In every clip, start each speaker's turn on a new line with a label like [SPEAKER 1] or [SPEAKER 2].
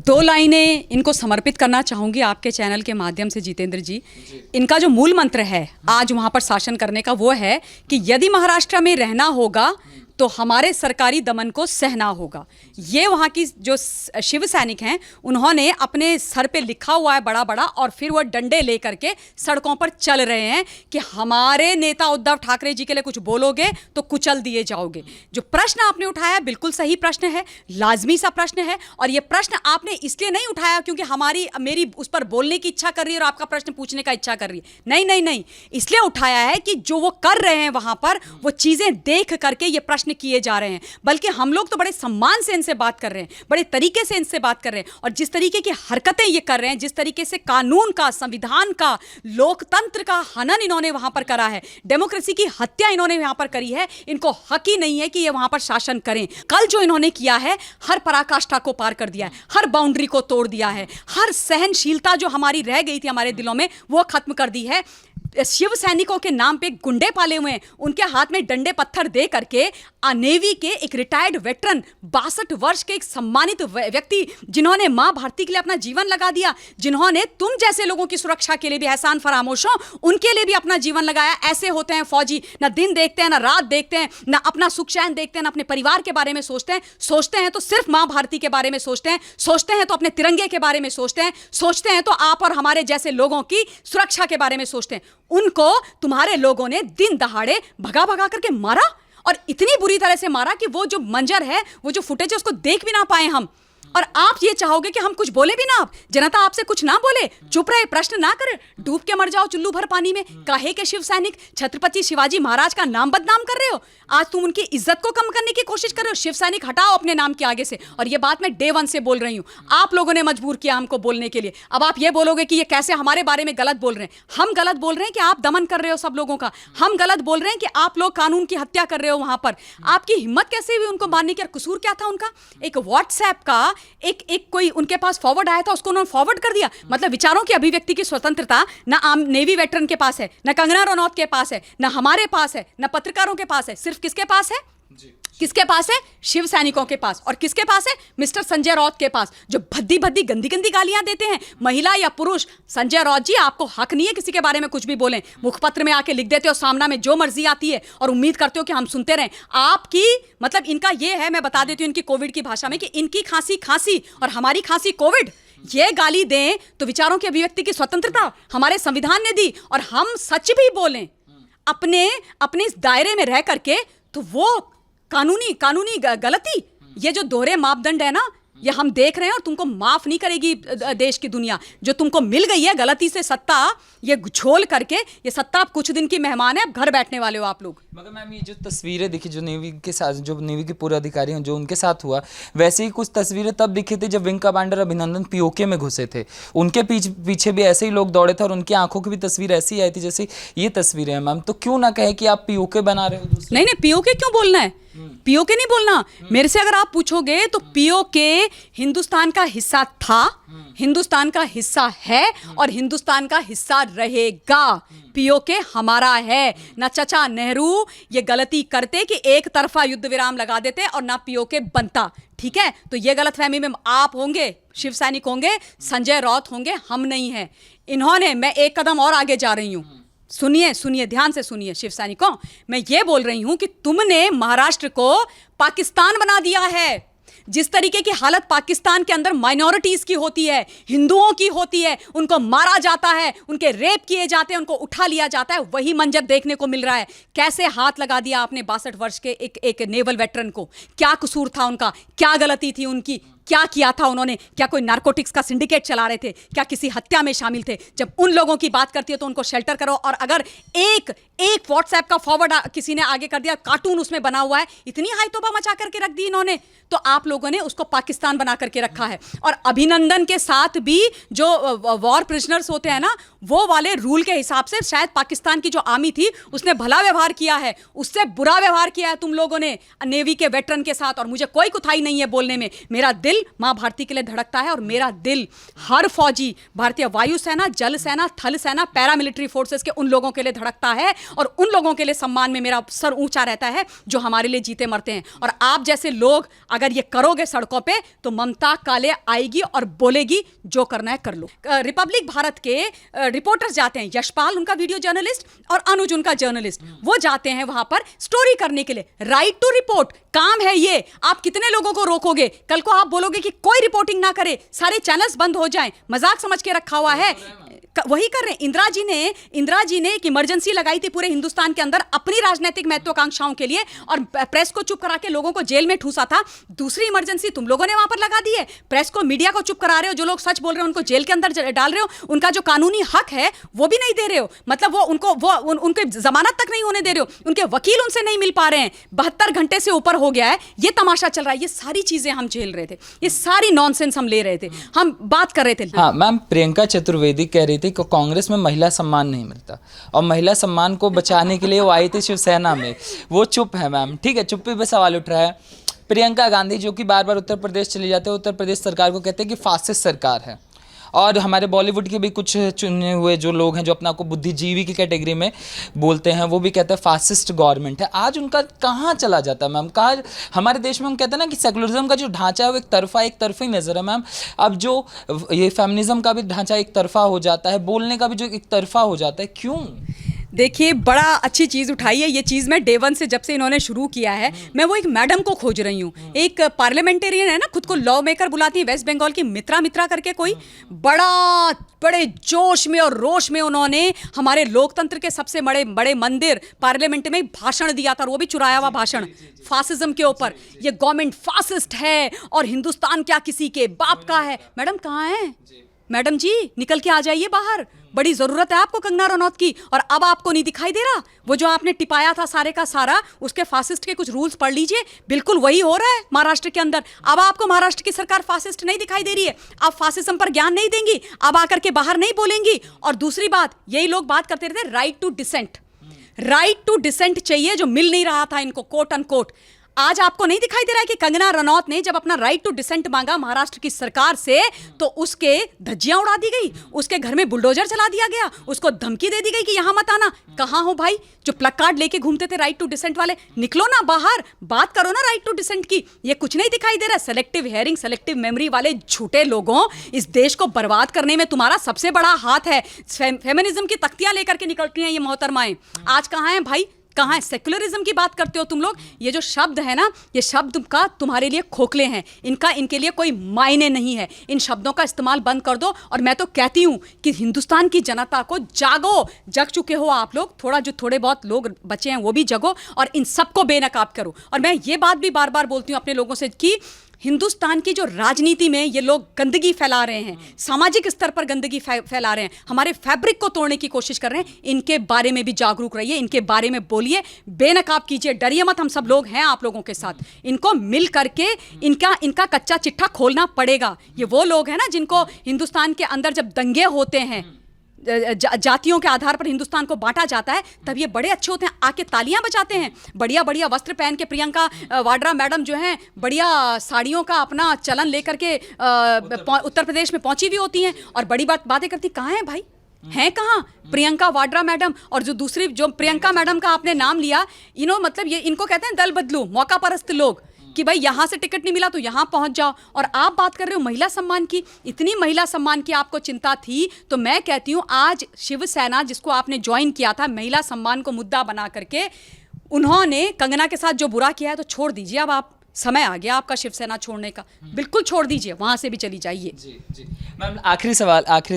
[SPEAKER 1] दो लाइनें इनको समर्पित करना चाहूँगी आपके चैनल के माध्यम से जितेंद्र जी। इनका जो मूल मंत्र है आज वहाँ पर शासन करने का वो है कि यदि महाराष्ट्र में रहना होगा तो हमारे सरकारी दमन को सहना होगा। ये वहाँ की जो शिव सैनिक हैं उन्होंने अपने सर पे लिखा हुआ है बड़ा बड़ा, और फिर वो डंडे लेकर के सड़कों पर चल रहे हैं कि हमारे नेता उद्धव ठाकरे जी के लिए कुछ बोलोगे तो कुचल दिए जाओगे। जो प्रश्न आपने उठाया बिल्कुल सही प्रश्न है, लाजमी सा प्रश्न है, और ये प्रश्न आपने इसलिए नहीं उठाया क्योंकि मेरी उस पर बोलने की इच्छा कर रही है और आपका प्रश्न पूछने का इच्छा कर रही है। नहीं नहीं नहीं, इसलिए उठाया है कि जो वो कर रहे हैं वहां पर वो चीजें देख करके ये प्रश्न किए जा रहे हैं। बल्कि हम लोग तो बड़े सम्मान से इनसे बात कर रहे हैं, बड़े तरीके से इनसे बात कर रहे हैं, और जिस तरीके की हरकतें ये कर रहे हैं, जिस तरीके से कानून का, संविधान का, लोकतंत्र का हनन इन्होंने वहां पर करा है, डेमोक्रेसी की हत्या इन्होंने वहां पर करी है, इनको हक ही नहीं है कि ये वहां पर शासन करें। कल जो इन्होंने किया है हर पराकाष्ठा को पार कर दिया है, हर बाउंड्री को तोड़ दिया है, हर सहनशीलता जो हमारी रह गई थी हमारे दिलों में वो खत्म कर दी है। शिव सैनिकों के नाम पे गुंडे पाले हुए हैं, उनके हाथ में डंडे पत्थर दे करके नेवी के एक रिटायर्ड वेटरन 62 वर्ष के एक सम्मानित व्यक्ति जिन्होंने मां भारती के लिए अपना जीवन लगा दिया, जिन्होंने तुम जैसे लोगों की सुरक्षा के लिए भी एहसान फरामोश हो उनके लिए भी अपना जीवन लगाया। ऐसे होते हैं फौजी, ना दिन देखते हैं, ना रात देखते हैं, ना अपना सुख चैन देखते हैं, ना अपने परिवार के बारे में सोचते हैं तो सिर्फ मां भारती के बारे में सोचते हैं तो अपने तिरंगे के बारे में सोचते हैं तो आप और हमारे जैसे लोगों की सुरक्षा के बारे में सोचते हैं। उनको तुम्हारे लोगों ने दिन दहाड़े भगा भगा करके मारा, और इतनी बुरी तरह से मारा कि वो जो मंजर है, वो जो फुटेज है, उसको देख भी ना पाए हम। और आप ये चाहोगे कि हम कुछ बोले भी ना, आप जनता आपसे कुछ ना बोले, चुप रहे, प्रश्न ना करे, डूब के मर जाओ चुल्लू भर पानी में। काहे के शिव सैनिक छत्रपति शिवाजी महाराज का नाम बदनाम कर रहे हो, आज तुम उनकी इज्जत को कम करने की कोशिश कर रहे हो। शिव सैनिक हटाओ अपने नाम के आगे से। और ये बात मैं डे 1 से बोल रही हूँ, आप लोगों ने मजबूर किया हमको बोलने के लिए। अब आप ये बोलोगे कि ये कैसे हमारे बारे में गलत बोल रहे हैं। हम गलत बोल रहे हैं कि आप दमन कर रहे हो सब लोगों का, हम गलत बोल रहे हैं कि आप लोग कानून की हत्या कर रहे हो वहां पर। आपकी हिम्मत कैसे हुई उनको मारने की, और कसूर क्या था उनका? एक व्हाट्सएप का एक कोई उनके पास फॉरवर्ड आया था, उसको उन्होंने फॉरवर्ड कर दिया। मतलब विचारों की अभिव्यक्ति की स्वतंत्रता ना आम नेवी वेटरन के पास है, ना कंगना रनौत के पास है, ना हमारे पास है, ना पत्रकारों के पास है। सिर्फ किसके पास है? किसके पास है? शिव सैनिकों के पास। और किसके पास है? मिस्टर संजय राउत के पास, जो भद्दी भद्दी गंदी गंदी गालियां देते हैं, महिला या पुरुष। संजय राउत जी, आपको हक नहीं है किसी के बारे में कुछ भी बोलें। मुखपत्र में आके लिख देते हो सामना में जो मर्जी आती है और उम्मीद करते हो कि हम सुनते रहें। आपकी मतलब इनका ये है, मैं बता देती हूँ इनकी कोविड की भाषा में, कि इनकी खांसी और हमारी खांसी कोविड। ये गाली दें तो विचारों की अभिव्यक्ति की स्वतंत्रता हमारे संविधान ने दी, और हम सच भी बोलें अपने इस दायरे में रह करके, तो वो कानूनी गलती। ये जो दोहरे मापदंड है ना, ये हम देख रहे हैं, और तुमको माफ नहीं करेगी देश की दुनिया। जो तुमको मिल गई है गलती से सत्ता, ये झोल करके, ये सत्ता अब कुछ दिन की मेहमान है, अब घर बैठने वाले हो आप लोग।
[SPEAKER 2] मगर मैम ये जो तस्वीरें दिखी, जो नेवी के साथ, जो नेवी के पूरे अधिकारी हैं जो उनके साथ हुआ, वैसे ही कुछ तस्वीरें तब दिखी थी जब विंग कमांडर अभिनंदन पीओके में घुसे थे। उनके पीछे भी ऐसे ही लोग दौड़े थे, और उनकी आंखों की भी तस्वीर ऐसी आई थी जैसे ये तस्वीरें हैं मैम। तो क्यों ना कहे कि आप पीओके बना रहे हो?
[SPEAKER 1] नहीं, पीओके क्यों बोलना है? पीओके नहीं बोलना। मेरे से अगर आप पूछोगे तो पीओके हिंदुस्तान का हिस्सा था, हिंदुस्तान का हिस्सा है, और हिंदुस्तान का हिस्सा रहेगा। पीओके हमारा है। ना चाचा नेहरू ये गलती करते कि एक तरफा युद्ध विराम लगा देते, और ना पीओके बनता। ठीक है, तो ये गलतफहमी में आप होंगे, शिव सैनिक होंगे, संजय राउत होंगे, हम नहीं हैं। इन्होंने, मैं एक कदम और आगे जा रही हूं, सुनिए, ध्यान से सुनिए शिव सैनिकों। मैं ये बोल रही हूं कि तुमने महाराष्ट्र को पाकिस्तान बना दिया है। जिस तरीके की हालत पाकिस्तान के अंदर माइनॉरिटीज की होती है, हिंदुओं की होती है, उनको मारा जाता है, उनके रेप किए जाते हैं, उनको उठा लिया जाता है, वही मंजर देखने को मिल रहा है। कैसे हाथ लगा दिया आपने 62 वर्ष के एक नेवल वेटरन को? क्या कसूर था उनका? क्या गलती थी उनकी? क्या किया था उन्होंने? क्या कोई नारकोटिक्स का सिंडिकेट चला रहे थे? क्या किसी हत्या में शामिल थे? जब उन लोगों की बात करती है तो उनको शेल्टर करो। और अगर एक व्हाट्सएप का फॉरवर्ड किसी ने आगे कर दिया, कार्टून उसमें बना हुआ है, इतनी हाई तोबा मचा करके रख दी इन्होंने, तो आप लोगों ने उसको पाकिस्तान बना करके रखा है। और अभिनंदन के साथ भी जो वॉर प्रिजनर्स होते हैं ना, वो वाले रूल के हिसाब से शायद पाकिस्तान की जो आर्मी थी उसने भला व्यवहार किया है, उससे बुरा व्यवहार किया है तुम लोगों ने नेवी के वेटरन के साथ। और मुझे कोई कुथाई नहीं है बोलने में, मेरा दिल दिल माँ भारती के लिए धड़कता है और मेरा दिल हर फौजी, भारतीय वायुसेना, जल सेना, थल सेना, पैरामिलिट्री फोर्सेस के उन लोगों के लिए धड़कता है और उन लोगों के लिए सम्मान में मेरा सर ऊंचा रहता है जो हमारे लिए जीते मरते हैं। और आप जैसे लोग अगर ये करोगे सड़कों पे तो ममता काले आएगी और बोलेगी जो करना है कर लो। रिपब्लिक भारत के रिपोर्टर्स जाते हैं, यशपाल उनका वीडियो जर्नलिस्ट और अनुज उनका जर्नलिस्ट, वो जाते हैं वहां पर स्टोरी करने के लिए। राइट टू रिपोर्ट काम है ये। आप कितने लोगों को रोकोगे? कल को आप बोलोगे कि कोई रिपोर्टिंग ना करे, सारे चैनल्स बंद हो जाएं, मजाक समझ के रखा हुआ है, वही कर रहे हैं। इंदिरा जी ने एक इमरजेंसी लगाई थी पूरे हिंदुस्तान के अंदर अपनी राजनीतिक महत्वाकांक्षाओं के लिए और प्रेस को चुप करा के लोगों को जेल में ठूसा था। दूसरी इमरजेंसी तुम लोगों ने वहां पर लगा दी है। प्रेस को, मीडिया को चुप करा रहे हो, जो लोग सच बोल रहे हो उनको जेल के अंदर डाल रहे हो, उनका जो कानूनी हक है वो भी नहीं दे रहे हो। मतलब उनके जमानत तक नहीं होने दे रहे हो, उनके वकील उनसे नहीं मिल पा रहे हैं। 72 घंटे से ऊपर हो गया है, ये तमाशा चल रहा है। ये सारी चीजें हम झेल रहे थे, ये सारी नॉनसेंस हम ले रहे थे, हम बात कर रहे थे।
[SPEAKER 2] हाँ मैम, प्रियंका चतुर्वेदी कह रही थी कि कांग्रेस में महिला सम्मान नहीं मिलता और महिला सम्मान को बचाने के लिए वो आई थी शिवसेना में। वो चुप है मैम, ठीक है, चुप्पी पे सवाल उठ रहा है। प्रियंका गांधी जो कि बार बार उत्तर प्रदेश चले जाते हैं, उत्तर प्रदेश सरकार को कहते हैं कि फासिस्ट सरकार है। और हमारे बॉलीवुड के भी कुछ चुने हुए जो लोग हैं जो अपना को बुद्धिजीवी की कैटेगरी में बोलते हैं, वो भी कहते हैं फासिस्ट गवर्नमेंट है। आज उनका कहाँ चला जाता है मैम? कहाँ हमारे देश में हम कहते हैं ना कि सेकुलरिज्म का जो ढांचा है वो एक तरफा ही नज़र है मैम। अब जो ये फेमिनिज्म का भी ढांचा एक तरफा हो जाता है, बोलने का भी जो एक तरफा हो जाता है, क्यों?
[SPEAKER 1] देखिए, बड़ा अच्छी चीज़ उठाई है। ये चीज़ मैं डे वन से जब से इन्होंने शुरू किया है, मैं वो एक मैडम को खोज रही हूँ। एक पार्लियामेंटेरियन है ना, खुद को लॉ मेकर बुलाती है, वेस्ट बंगाल की मित्रा करके कोई, बड़े जोश में और रोश में उन्होंने हमारे लोकतंत्र के सबसे बड़े मंदिर पार्लियामेंट में भाषण दिया था, और वो भी चुराया हुआ भाषण फासिज्म के ऊपर। ये गवर्नमेंट फासिस्ट है और हिंदुस्तान क्या किसी के बाप का है। मैडम कहाँ है? मैडम जी निकल के आ जाइए बाहर, बड़ी जरूरत है आपको कंगना रनौत की। और अब आपको नहीं दिखाई दे रहा वो जो आपने टिपाया था सारे का सारा, उसके फासिस्ट के कुछ रूल्स पढ़ लीजिए, बिल्कुल वही हो रहा है महाराष्ट्र के अंदर। अब आपको महाराष्ट्र की सरकार फासिस्ट नहीं दिखाई दे रही है, आप फासिज्म पर ज्ञान नहीं देंगी, अब आकर के बाहर नहीं बोलेंगी। और दूसरी बात, यही लोग बात करते रहते राइट टू डिसेंट चाहिए, जो मिल नहीं रहा था इनको, कोट अनकोट। आज आपको नहीं दिखाई दे रहा है कि कंगना रनौत ने जब अपना राइट टू डिसेंट मांगा महाराष्ट्र की सरकार से, तो उसके धज्जियां उड़ा दी गई, उसके घर में बुलडोजर चला दिया गया, उसको धमकी दे दी गई कि यहां मत आना। कहां हो भाई जो प्लग कार्ड लेके घूमते थे राइट टू डिसेंट वाले? निकलो ना बाहर, बात करो ना राइट टू डिसेंट की। ये कुछ नहीं दिखाई दे रहा। सेलेक्टिव हेयरिंग, सेलेक्टिव मेमोरी वाले झूठे लोगों, इस देश को बर्बाद करने में तुम्हारा सबसे बड़ा हाथ है। फेमिनिज्म की तख्तियां लेकर के निकलती हैं ये मोहतरमाएं। आज कहां हैं भाई? कहाँ है? सेकुलरिज्म की बात करते हो तुम लोग। ये जो शब्द है ना, ये शब्द का तुम्हारे लिए खोखले हैं, इनके लिए कोई मायने नहीं है। इन शब्दों का इस्तेमाल बंद कर दो। और मैं तो कहती हूँ कि हिंदुस्तान की जनता को जागो, जग चुके हो आप लोग, थोड़े बहुत लोग बचे हैं वो भी जगो और इन सबको बेनकाब करो। और मैं ये बात भी बार बार बोलती हूँ अपने लोगों से कि हिंदुस्तान की जो राजनीति में ये लोग गंदगी फैला रहे हैं, सामाजिक स्तर पर गंदगी फैला रहे हैं, हमारे फैब्रिक को तोड़ने की कोशिश कर रहे हैं, इनके बारे में भी जागरूक रहिए, इनके बारे में बोलिए, बेनकाब कीजिए, डरिए मत। हम सब लोग हैं आप लोगों के साथ। इनको मिल करके इनका कच्चा चिट्ठा खोलना पड़ेगा। ये वो लोग हैं ना जिनको हिंदुस्तान के अंदर जब दंगे होते हैं, जातियों के आधार पर हिंदुस्तान को बांटा जाता है, तब ये बड़े अच्छे होते हैं, आके तालियां बजाते हैं, बढ़िया बढ़िया वस्त्र पहन के। प्रियंका वाड्रा मैडम जो हैं बढ़िया साड़ियों का अपना चलन लेकर के उत्तर प्रदेश में पहुंची हुई होती हैं और बड़ी बातें करती। कहाँ हैं भाई? हैं कहाँ प्रियंका वाड्रा मैडम? और जो दूसरी जो प्रियंका मैडम का आपने नाम लिया, मतलब ये इनको कहते हैं दल बदलू, मौका परस्त लोग, कि भाई यहाँ से टिकट नहीं मिला तो यहाँ पहुँच जाओ। और आप बात कर रहे हो महिला सम्मान की, इतनी महिला सम्मान की आपको चिंता थी तो मैं कहती हूँ आज शिवसेना जिसको आपने ज्वाइन किया था महिला सम्मान को मुद्दा बना करके, उन्होंने कंगना के साथ जो बुरा किया है तो छोड़ दीजिए। अब आप समय आ गया आपका शिवसेना छोड़ने का, बिल्कुल छोड़ दीजिए, वहाँ से भी चली जाइए।
[SPEAKER 2] जी मैम, आखिरी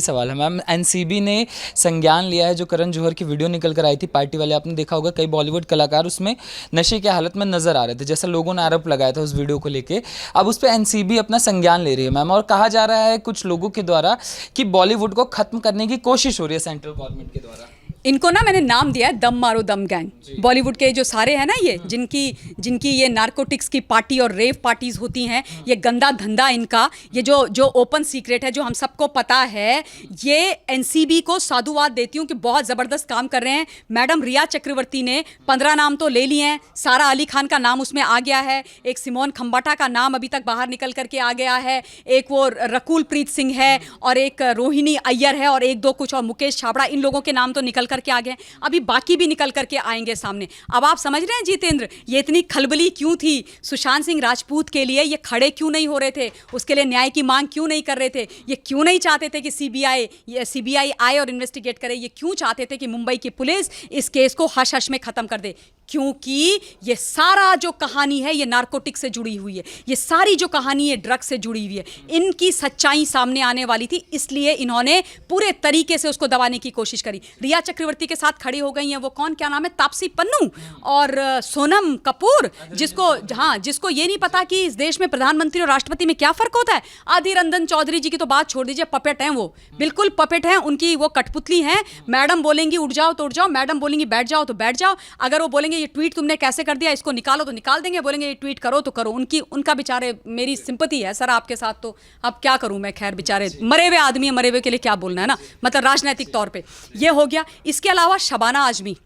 [SPEAKER 2] सवाल है मैम। एनसीबी ने संज्ञान लिया है जो करण जौहर की वीडियो निकल कर आई थी पार्टी वाले, आपने देखा होगा कई बॉलीवुड कलाकार उसमें नशे की हालत में नजर आ रहे थे, जैसा लोगों ने आरोप लगाया था उस वीडियो को लेके। अब उस पर एनसीबी अपना संज्ञान ले रही है मैम, और कहा जा रहा है कुछ लोगों के द्वारा कि बॉलीवुड को खत्म करने की कोशिश हो रही है सेंट्रल गवर्नमेंट के द्वारा।
[SPEAKER 1] इनको ना मैंने नाम दिया है दम मारो दम गैंग। बॉलीवुड के जो सारे हैं ना ये जिनकी ये नारकोटिक्स की पार्टी और रेव पार्टीज होती हैं, ये गंदा धंधा इनका, ये जो ओपन सीक्रेट है, जो हम सबको पता है, ये एनसीबी को साधुवाद देती हूँ कि बहुत ज़बरदस्त काम कर रहे हैं। मैडम रिया चक्रवर्ती ने 15 नाम तो ले लिए हैं, सारा अली खान का नाम उसमें आ गया है, एक सिमोन खंबाटा का नाम अभी तक बाहर निकल करके आ गया है, एक वो रकुल प्रीत सिंह है और एक रोहिणी अय्यर है और एक दो कुछ और मुकेश छाबड़ा, इन लोगों के नाम तो निकल करके आ गए, अभी बाकी भी निकल करके आएंगे सामने। अब आप समझ रहे हैं जितेंद्र, ये इतनी खलबली क्यों थी सुशांत सिंह राजपूत के लिए? ये खड़े क्यों नहीं हो रहे थे, उसके लिए न्याय की मांग क्यों नहीं कर रहे थे? ये क्यों नहीं चाहते थे कि सीबीआई आए और इन्वेस्टिगेट करे? ये क्यों चाहते थे कि मुंबई की पुलिस इस केस को हश हश में खत्म कर दे? क्योंकि ये सारा जो कहानी है ये नारकोटिक से जुड़ी हुई है, ये सारी जो कहानी है ड्रग्स से जुड़ी हुई है, इनकी सच्चाई सामने आने वाली थी, इसलिए इन्होंने पूरे तरीके से उसको दबाने की कोशिश करी। रिया चक्रवर्ती के साथ खड़ी हो गई हैं वो कौन, क्या नाम है, तापसी पन्नू और सोनम कपूर, जिसको ये नहीं पता कि इस देश में प्रधानमंत्री और राष्ट्रपति में क्या फर्क होता है। आदिर रंजन चौधरी जी की तो बात छोड़ दीजिए, पपेट हैं वो, बिल्कुल पपेट हैं, उनकी वो कठपुतली हैं। मैडम बोलेंगी उठ जाओ तो उठ जाओ, मैडम बोलेंगी बैठ जाओ तो बैठ जाओ, अगर वो बोलेंगे ये ट्वीट तुमने कैसे कर दिया, इसको निकालो तो निकाल देंगे, बोलेंगे ये ट्वीट करो तो करो। उनका बेचारे, मेरी सिंपैथी है सर आपके साथ, तो अब क्या करूं मैं, खैर बेचारे मरे हुए आदमी है, मरे हुए के लिए क्या बोलना है ना, मतलब राजनीतिक तौर पे ये हो गया। इसके अलावा शबाना आजमी,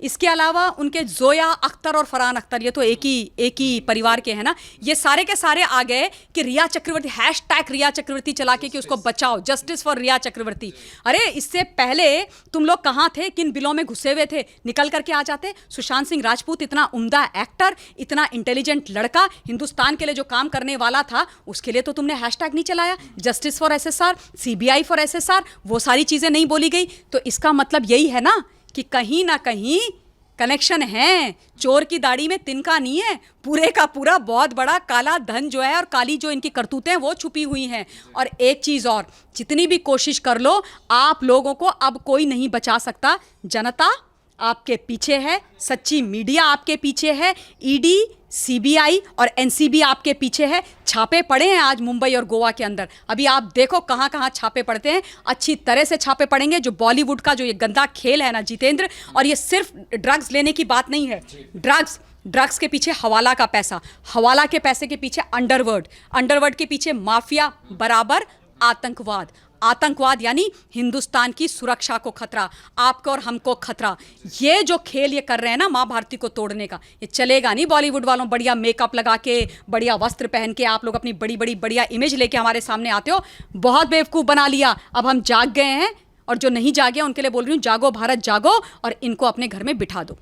[SPEAKER 1] इसके अलावा उनके जोया अख्तर और फरहान अख्तर, ये तो एक ही परिवार के हैं ना, ये सारे के सारे आ गए कि रिया चक्रवर्ती, हैशटैग रिया चक्रवर्ती चला के कि उसको बचाओ, जस्टिस फॉर रिया चक्रवर्ती। अरे इससे पहले तुम लोग कहाँ थे, किन बिलों में घुसे हुए थे, निकल करके आ जाते। सुशांत सिंह राजपूत इतना उम्दा एक्टर, इतना इंटेलिजेंट लड़का, हिंदुस्तान के लिए जो काम करने वाला था, उसके लिए तो तुमने हैशटैग नहीं चलाया, justice for SSR, CBI for SSR, वो सारी चीज़ें नहीं बोली गई। तो इसका मतलब यही है ना कि कहीं ना कहीं कनेक्शन है, चोर की दाढ़ी में तिनका नहीं है, पूरे का पूरा बहुत बड़ा काला धन जो है और काली जो इनकी करतूतें हैं वो छुपी हुई हैं। और एक चीज़ और, जितनी भी कोशिश कर लो आप लोगों को अब कोई नहीं बचा सकता। जनता आपके पीछे है, सच्ची मीडिया आपके पीछे है, ईडी, सीबीआई और एनसीबी आपके पीछे है। छापे पड़े हैं आज मुंबई और गोवा के अंदर, अभी आप देखो कहाँ कहाँ छापे पड़ते हैं, अच्छी तरह से छापे पड़ेंगे। जो बॉलीवुड का जो ये गंदा खेल है ना जितेंद्र, और ये सिर्फ ड्रग्स लेने की बात नहीं है, ड्रग्स के पीछे हवाला का पैसा, हवाला के पैसे के पीछे अंडरवर्ल्ड के पीछे माफिया बराबर आतंकवाद यानी हिंदुस्तान की सुरक्षा को खतरा, आपको और हमको खतरा। ये जो खेल ये कर रहे हैं ना माँ भारती को तोड़ने का, ये चलेगा नहीं बॉलीवुड वालों। बढ़िया मेकअप लगा के, बढ़िया वस्त्र पहन के आप लोग अपनी बड़ी बढ़िया इमेज लेके हमारे सामने आते हो, बहुत बेवकूफ़ बना लिया। अब हम जाग गए हैं, और जो नहीं जागे उनके लिए बोल रही हूँ, जागो भारत जागो, और इनको अपने घर में बिठा दो।